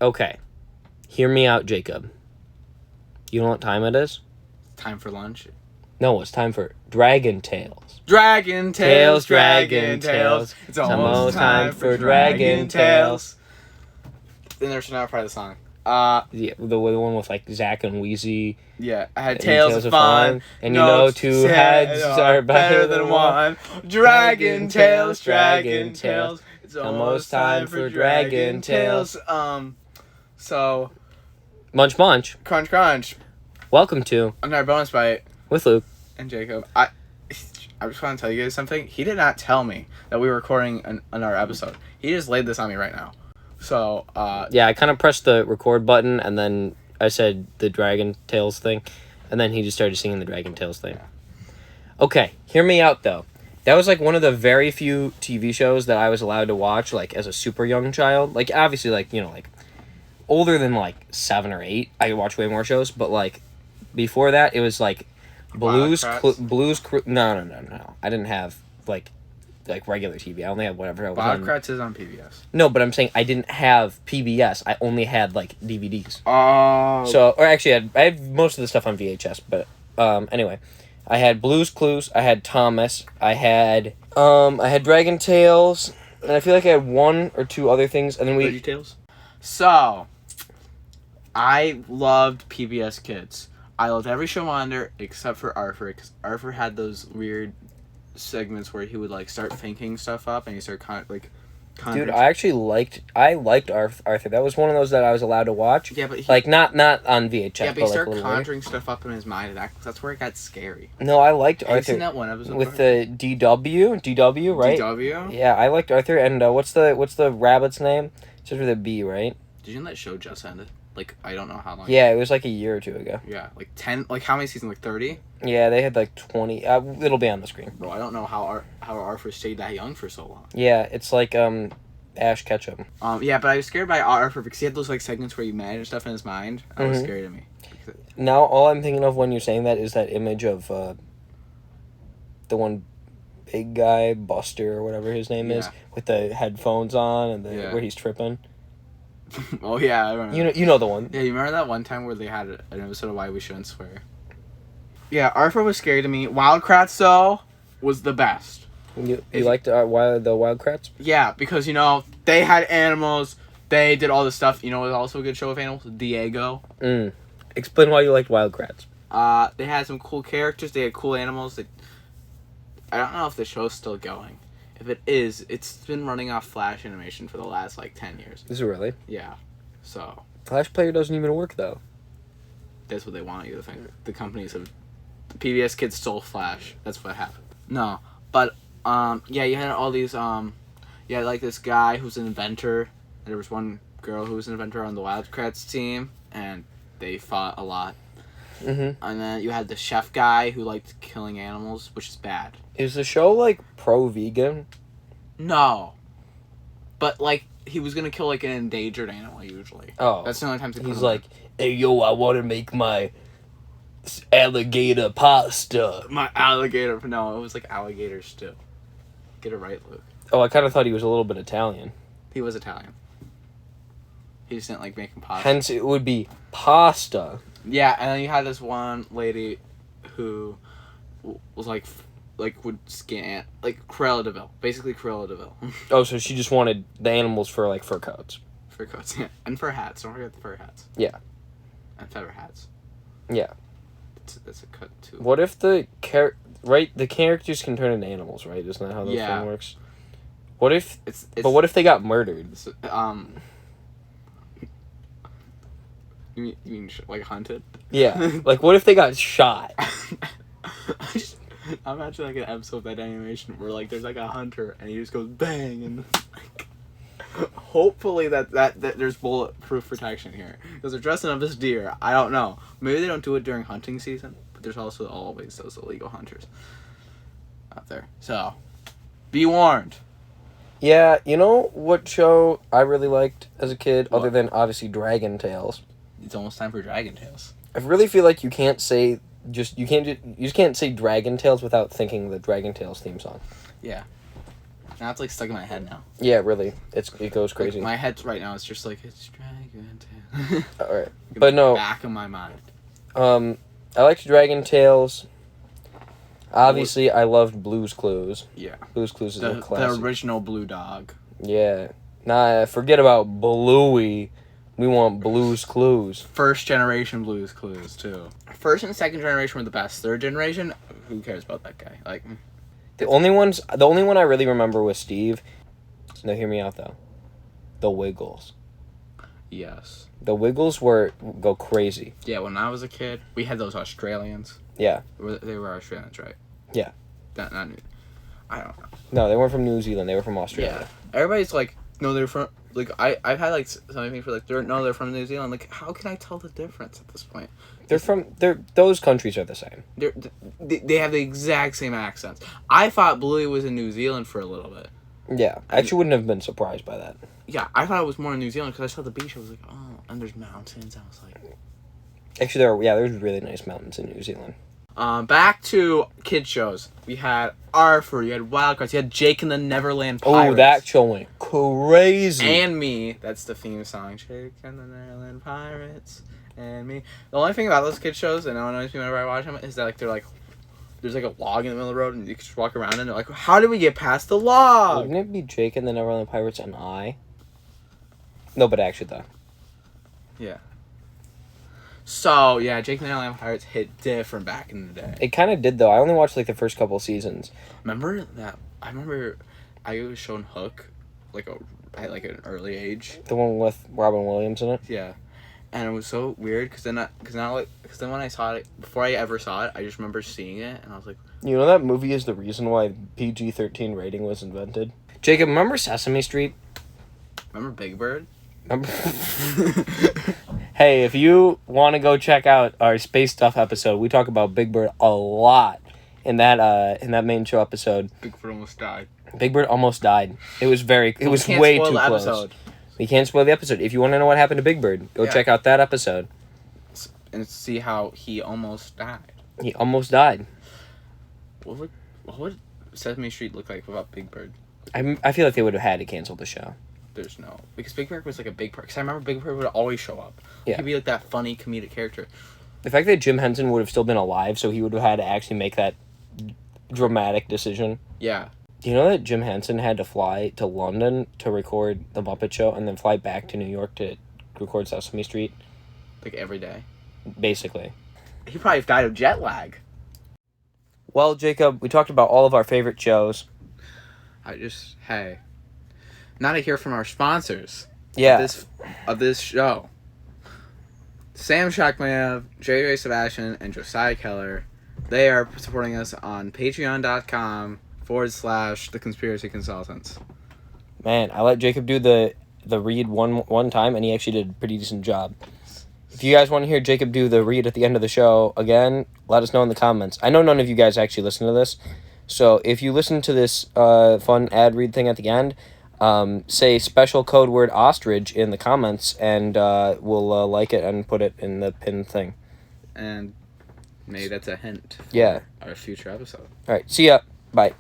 Okay. Hear me out, Jacob. You know what time it is? Time for lunch. No, it's time for Dragon Tales. Dragon Tales, Dragon Tales. It's almost time for Dragon Tales. Then there's another part of the song. Yeah, the one with like Zack and Wheezy. Yeah, I had And Tales of Fun. And you know two heads are better than one. Dragon Tales, Dragon Tales. It's almost time for Dragon Tales. So Munch Munch. Crunch Crunch. Welcome to Another bonus bite. With Luke. And Jacob. I just want to tell you guys something. He did not tell me that we were recording another episode. He just laid this on me right now. So, yeah, I kind of pressed the record button, and then I said the Dragon Tales thing, and then he just started singing the Dragon Tales thing. Okay, hear me out, though. That was, like, one of the very few TV shows that I was allowed to watch, like, as a super young child. Like, obviously, like, you know, like, older than, like, 7 or 8, I could watch way more shows, but, like, before that, it was, like, no. I didn't have, like regular TV. I only had whatever. Wildcrats is on PBS. No, but I'm saying I didn't have PBS. I only had, like, DVDs. Oh. So, or actually, I had most of the stuff on VHS, but, anyway. I had Blue's Clues, I had Thomas, I had Dragon Tales, and I feel like I had 1 or 2 other things, and then VeggieTales? So, I loved PBS Kids. I loved every show on there except for Arthur, because Arthur had those weird segments where he would, like, start thinking stuff up, and he started Dude, I liked Arthur. That was one of those that I was allowed to watch. Yeah, but like not on VHS. Yeah, but he started like conjuring stuff up in his mind, and that's where it got scary. No, I liked Have Arthur. you seen that one episode with the DW, right? DW. Yeah, I liked Arthur, and what's the rabbit's name? It starts with a B, right? Did you know that show just ended? Like, I don't know how long. Yeah, it was like a year or 2 ago. Yeah, like 10. Like, how many seasons? Like 30. Yeah, they had like 20. It'll be on the screen. Bro, I don't know how Arthur stayed that young for so long. Yeah, it's like Ash Ketchum. Yeah, but I was scared by Arthur because he had those, like, segments where you manage stuff in his mind. That was scary to me. Now, all I'm thinking of when you're saying that is that image of the one big guy, Buster or whatever his name is, with the headphones on and where he's tripping. Oh yeah, I remember. You know the one. Yeah, you remember that one time where they had an episode of Why We Shouldn't Swear? Yeah, Arthur was scary to me. Wildcrats, though, was the best. You liked the Wildcrats? Yeah, because, you know, they had animals. They did all this stuff. You know, it was also a good show with animals. Diego. Explain why you liked Wildcrats. They had some cool characters. They had cool animals. I don't know if the show's still going. If it is, it's been running off Flash animation for the last, like, 10 years. Is it really? Yeah. So. Flash Player doesn't even work, though. That's what they want you to think. The companies have... The PBS Kids stole Flash. That's what happened. No. But, yeah, you had all these, you had, like, this guy who's an inventor. There was one girl who was an inventor on the Wildcrats team, and they fought a lot. And then you had the chef guy who liked killing animals, which is bad. Is the show, like, pro-vegan? No. But, like, he was gonna kill, like, an endangered animal, usually. Oh. That's the only time he's like, hey, yo, I want to make my alligator pasta. My alligator... No, it was, like, alligator stew. Get it right, Luke. Oh, I kind of thought he was a little bit Italian. He was Italian. He just didn't like making pasta. Hence, it would be pasta. Yeah, and then you had this one lady who was like would scan, like, Cruella de Vil. Basically Cruella de Vil. Oh, so she just wanted the animals for, like, fur coats. Fur coats, yeah. And fur hats. Don't forget the fur hats. Yeah. And feather hats. Yeah. That's a cut, too. What if the characters can turn into animals, right? Isn't that how the thing works? What if... what if they got murdered? You mean like, hunted? Yeah. Like, what if they got shot? I imagine, like, an episode of that animation where, like, there's, like, a hunter and he just goes bang and, like, hopefully that there's bulletproof protection here because they're dressing up as deer. I don't know. Maybe they don't do it during hunting season, but there's also always those illegal hunters out there. So, be warned. Yeah, you know what show I really liked as a kid, other than obviously Dragon Tales? It's almost time for Dragon Tales. I really feel like you just can't say Dragon Tales without thinking the Dragon Tales theme song. Yeah. Now it's like stuck in my head now. Yeah, really. It goes Like, crazy. my head right now is just like it's Dragon Tales. All right. But no. Back of my mind. I liked Dragon Tales. Obviously, I loved Blue's Clues. Yeah. Blue's Clues is a The classic. original Blue Dog. Yeah. Nah, forget about Bluey. We want Blue's Clues. First generation Blue's Clues too. First and second generation were the best. Third generation, who cares about that guy? Like, The only one I really remember was Steve. Now hear me out though. The Wiggles. yes. The Wiggles go crazy. Yeah, when I was a kid, we had those Australians. Yeah. They were Australians, right? Yeah. Not New. I don't know. No, they weren't from New Zealand. They were from Australia. Yeah. Everybody's like, no, they're from. Like I've had like some people like they're from New Zealand. Like, how can I tell the difference at this point? Those countries are the same. They have the exact same accents. I thought Bluey was in New Zealand for a little bit. Yeah, I actually wouldn't have been surprised by that. Yeah, I thought it was more in New Zealand because I saw the beach. I was like, oh, and there's mountains. I was like, Actually, there's really nice mountains in New Zealand. back to kid shows. We had Arthur. You had Wild Cards. You had Jake and the Neverland Pirates. Oh, that show went crazy. And Me. That's the theme song. Jake and the Neverland Pirates. And Me. The only thing about those kid shows, and no one knows me whenever I watch them, is that like they're like, there's like a log in the middle of the road, and you can just walk around, and they're like, how did we get past the log? Wouldn't it be Jake and the Neverland Pirates and I? No, but actually though. Yeah. So yeah, Jake and the Neverland Pirates hit different back in the day. It kind of did though. I only watched like the first couple seasons. Remember that? I remember I was shown Hook, at an early age. The one with Robin Williams in it. Yeah, and it was so weird because then when I saw it, before I ever saw it, I just remember seeing it and I was like, You know that movie is the reason why PG-13 rating was invented. Jacob, remember Sesame Street? remember Big Bird? Remember? Hey, if you want to go check out our Space Stuff episode, we talk about Big Bird a lot in that main show episode. Big Bird almost died. Big Bird almost died. It was way too close. We can't spoil the episode. If you want to know what happened to Big Bird, go check out that episode. And see how he almost died. He almost died. What would Sesame Street look like without Big Bird? I feel like they would have had to cancel the show. There's no, because Big Bird was like a big part. Because I remember Big Bird would always show up. Yeah. He'd be like that funny comedic character. The fact that Jim Henson would have still been alive, so he would have had to actually make that dramatic decision. Yeah. Do you know that Jim Henson had to fly to London to record The Muppet Show and then fly back to New York to record Sesame Street? Like every day. Basically. He probably died of jet lag. Well, Jacob, we talked about all of our favorite shows. Hey. Now to hear from our sponsors. Yeah. Of this show. Sam Shakmayev, J.J. Sebastian, and Josiah Keller. They are supporting us on patreon.com/The Conspiracy Consultants. Man, I let Jacob do the read one time, and he actually did a pretty decent job. If you guys want to hear Jacob do the read at the end of the show again, let us know in the comments. I know none of you guys actually listen to this, so if you listen to this fun ad read thing at the end, say special code word ostrich in the comments, and we'll like it and put it in the pinned thing. And maybe that's a hint for Yeah. our future episode. All right, see ya. Bye.